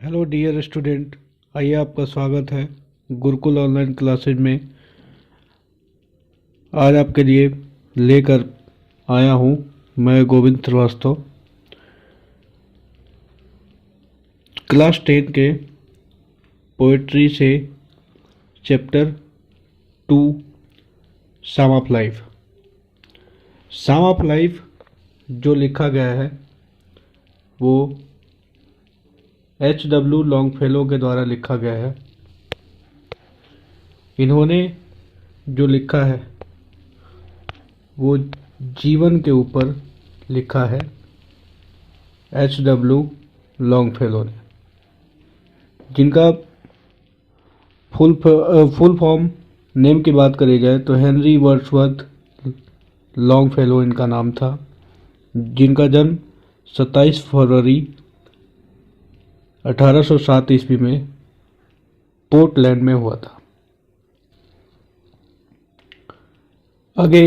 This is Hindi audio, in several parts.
हेलो डियर स्टूडेंट, आइए आपका स्वागत है गुरुकुल ऑनलाइन क्लासेज में। आज आपके लिए लेकर आया हूँ मैं गोविंद श्रीवास्तव, क्लास 10 के पोइट्री से chapter 2 psalm of life. Psalm of life जो लिखा गया है वो H.W. लॉन्गफेलो के द्वारा लिखा गया है। इन्होंने जो लिखा है वो जीवन के ऊपर लिखा है, H.W. लॉन्गफेलो ने, जिनका फुल फॉर्म नेम की बात करी जाए तो हेनरी वर्ड्सवर्थ लॉन्गफेलो इनका नाम था, जिनका जन्म 27 फरवरी 1807 ईस्वी में पोर्टलैंड में हुआ था। आगे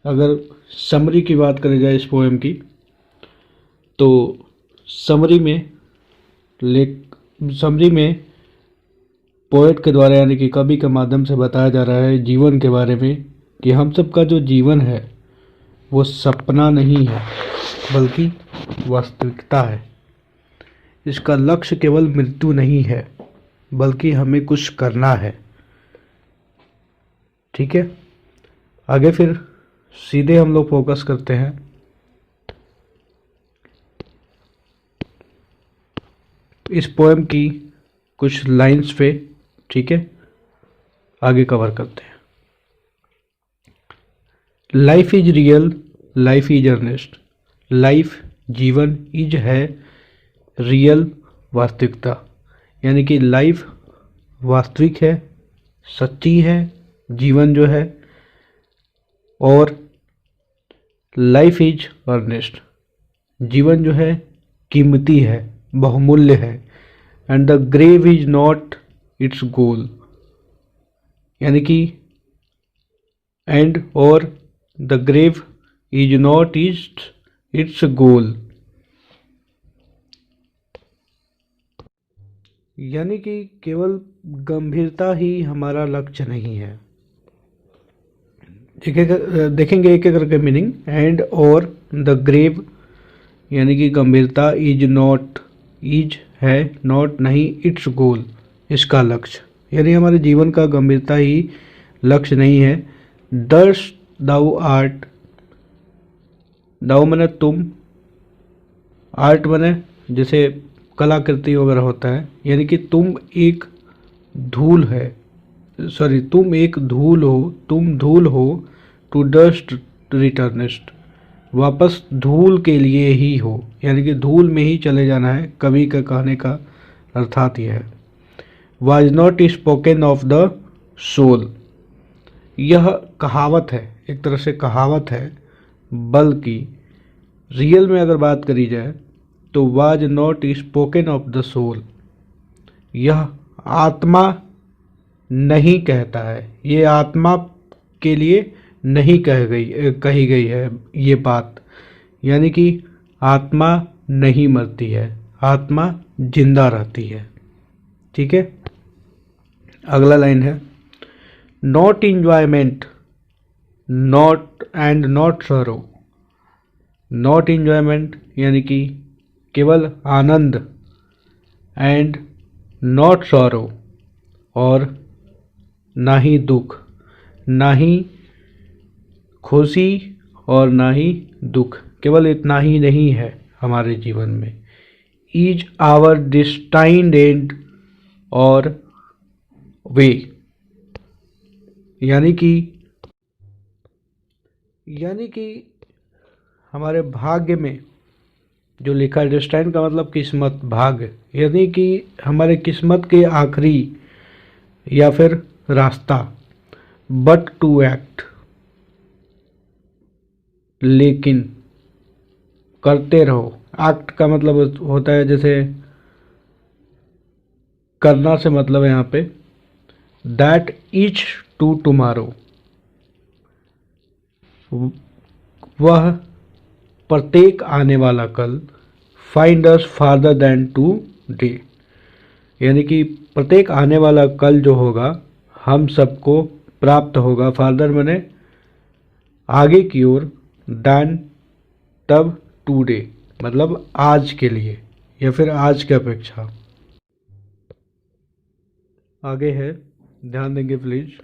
अगर समरी की बात करी जाए इस पोएम की, तो समरी में पोएट के द्वारा यानी कि कवि के माध्यम से बताया जा रहा है जीवन के बारे में कि हम सब का जो जीवन है वो सपना नहीं है बल्कि वास्तविकता है। इसका लक्ष्य केवल मृत्यु नहीं है बल्कि हमें कुछ करना है। ठीक है, आगे फिर सीधे हम लोग फोकस करते हैं इस पोएम की कुछ लाइंस पे। ठीक है, आगे कवर करते हैं। Life is real, life is earnest. Life जीवन, इज है, रियल वास्तविकता, यानी कि लाइफ वास्तविक है, सच्ची है जीवन जो है, और लाइफ इज अर्नेस्ट, जीवन जो है कीमती है, बहुमूल्य है। And the grave is not its goal, यानी कि एंड और the grave is not its goal, यानी कि केवल गंभीरता ही हमारा लक्ष्य नहीं है। देखेंगे एक एक करके मीनिंग। एंड और द ग्रेव यानी कि गंभीरता, इज नॉट, इज है, नॉट नहीं, इट्स गोल इसका लक्ष्य, यानी हमारे जीवन का गंभीरता ही लक्ष्य नहीं है। दस दाउ आर्ट, दाउ मने तुम, आर्ट मने जैसे कलाकृति वगैरह होता है, यानी कि तुम एक धूल है, सॉरी तुम एक धूल हो, तुम धूल हो, टू डस्ट रिटर्निस्ट, वापस धूल के लिए ही हो, यानी कि धूल में ही चले जाना है। कवि का कहने का अर्थात यह है। Was not spoken of the soul, यह कहावत है, एक तरह से कहावत है, बल्कि रियल में अगर बात करी जाए तो was not spoken of the soul, यह आत्मा नहीं कहता है, ये आत्मा के लिए नहीं कही गई है ये बात, यानी कि आत्मा नहीं मरती है, आत्मा जिंदा रहती है। ठीक है, अगला लाइन है not enjoyment, not and not सरो। नॉट इंजॉयमेंट यानी कि केवल आनंद, एंड नॉट सॉरो और ना ही दुख, ना ही खुशी और ना ही दुख, केवल इतना ही नहीं है हमारे जीवन में। इज आवर डिस्टाइंड एंड और वे, यानी कि हमारे भाग्य में जो लिखा है, डिस्टाइंड का मतलब किस्मत, भाग्य, यानी कि हमारे किस्मत के आखिरी या फिर रास्ता। बट टू एक्ट, लेकिन करते रहो। एक्ट का मतलब होता है जैसे करना से मतलब है यहाँ पे दैट इच टू टुमारो, वह प्रत्येक आने वाला कल, find us farther than today, यानी कि प्रत्येक आने वाला कल जो होगा हम सबको प्राप्त होगा, फादर माने आगे की ओर, देन तब, टू डे मतलब आज के लिए या फिर आज की अपेक्षा। आगे है, ध्यान देंगे प्लीज,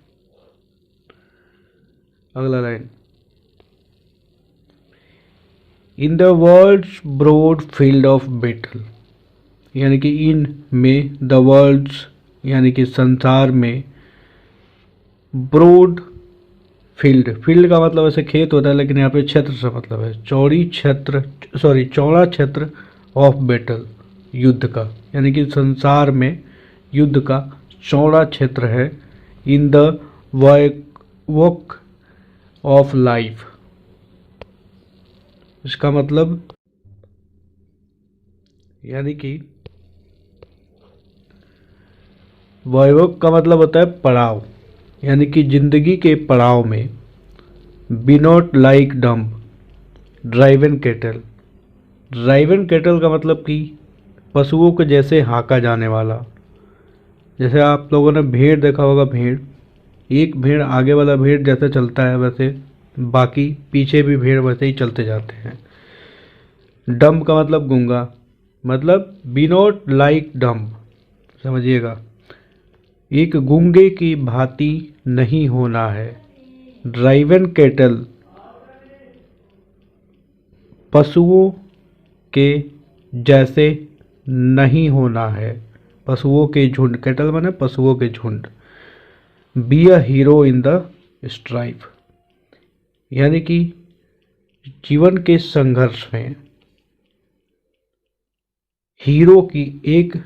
अगला line, in the world's broad field of battle, यानी कि इन में, द वर्ल्ड्स यानी कि संसार में, ब्रॉड फील्ड, फील्ड का मतलब ऐसे खेत होता है लेकिन यहाँ पे क्षेत्र से मतलब है, चौड़ा क्षेत्र ऑफ बैटल, युद्ध का, यानी कि संसार में युद्ध का चौड़ा क्षेत्र है, in the walk of life, इसका मतलब यानी कि वॉक का मतलब होता है पड़ाव, यानी कि जिंदगी के पड़ाव में, be not like dumb driven cattle, driven cattle का मतलब कि पशुओं के जैसे हाँका जाने वाला, जैसे आप लोगों ने भेड़ देखा होगा, भेड़, एक भेड़ आगे वाला भेड़ जैसे चलता है वैसे बाकी पीछे भी भेड़ वैसे ही चलते जाते हैं। डम्प का मतलब गूंगा, मतलब बी नॉट लाइक डम्प, समझिएगा, एक गूंगे की भांति नहीं होना है, ड्राइवन कैटल पशुओं के जैसे नहीं होना है, पशुओं के झुंड, कैटल माने पशुओं के झुंड, be a hero in the strife, यानी कि जीवन के संघर्ष में हीरो की, एक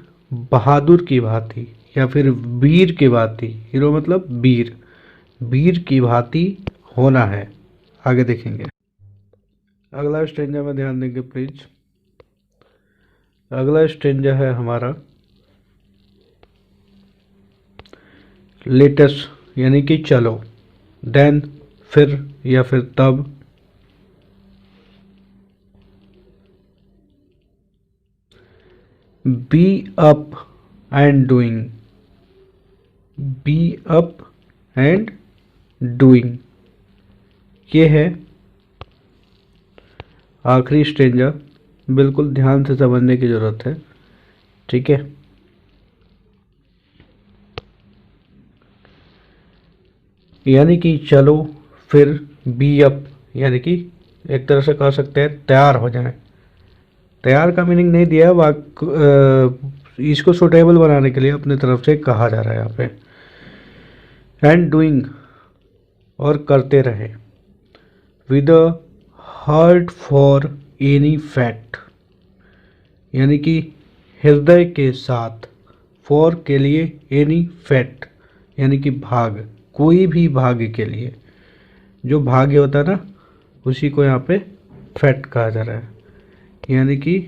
बहादुर की भांति या फिर वीर की भांति, हीरो मतलब वीर, वीर की भांति होना है। आगे देखेंगे, अगला स्ट्रेंजर में ध्यान देंगे प्लीज, अगला स्ट्रेंजर है हमारा लेटेस्ट, यानी कि चलो, देन फिर या फिर तब, be up and doing, be up and doing, ये है आखिरी स्ट्रेंजर, बिल्कुल ध्यान से समझने की जरूरत है, ठीक है। यानी कि चलो, फिर बी अप, यानी कि एक तरह से कह सकते हैं तैयार हो जाएं, तैयार का मीनिंग नहीं दिया, इसको सुटेबल बनाने के लिए अपने तरफ से कहा जा रहा है यहाँ पे, एंड डूइंग और करते रहे, with a heart for any fact, यानी कि हृदय के साथ, फॉर के लिए, एनी फैक्ट यानी कि भाग, कोई भी भाग्य के लिए, जो भाग्य होता है ना उसी को यहाँ पे फैक्ट कहा जा रहा है, यानी कि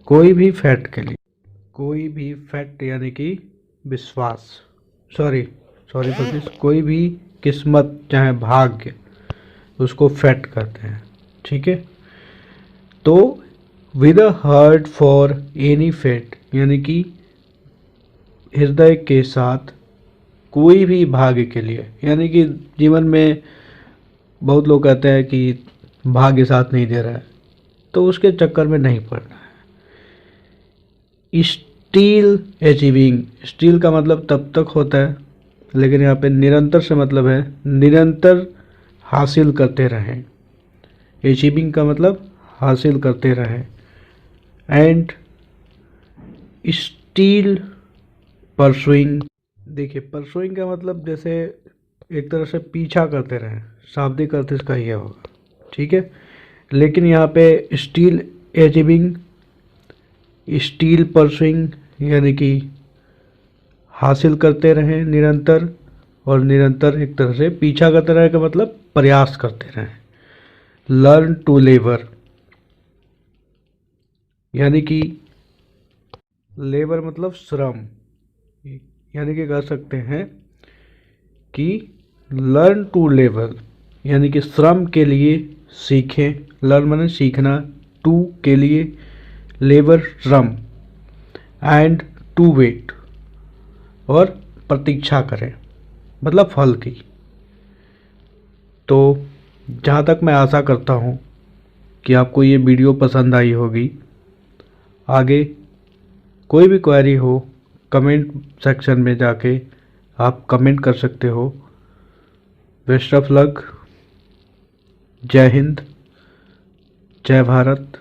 कोई भी फैक्ट के लिए, कोई भी फैक्ट यानी कि विश्वास, सॉरी फॉर दिस, कोई भी किस्मत चाहे भाग्य उसको फैक्ट करते हैं, ठीक है। तो with a heart for any fat, यानी कि हृदय के साथ कोई भी भाग्य के लिए, यानी कि जीवन में बहुत लोग कहते हैं कि भाग्य साथ नहीं दे रहा है, तो उसके चक्कर में नहीं पड़ना है। स्टील अचीविंग, स्टील का मतलब तब तक होता है, लेकिन यहाँ पे निरंतर से मतलब है निरंतर हासिल करते रहें, अचीविंग का मतलब हासिल करते रहें, एंड स्टील परसुइंग, देखिए परसुइंग का मतलब जैसे एक तरह से पीछा करते रहें, शाब्दिक अर्थ इसका यह होगा, ठीक है। लेकिन यहाँ पे स्टील अचीविंग, स्टील परसुइंग यानी कि हासिल करते रहें निरंतर, और निरंतर एक तरह से पीछा करते रहे का मतलब प्रयास करते रहें। लर्न टू लेबर, यानी कि लेबर मतलब श्रम, यानी कि कह सकते हैं कि लर्न टू लेबर यानी कि श्रम के लिए सीखें, लर्न माने सीखना, टू के लिए, लेबर रम एंड टू वेट, और प्रतीक्षा करें, मतलब फल की। तो जहाँ तक मैं आशा करता हूँ कि आपको ये वीडियो पसंद आई होगी। आगे कोई भी क्वेरी हो कमेंट सेक्शन में जाके आप कमेंट कर सकते हो। Best of luck. जय हिंद, जय भारत।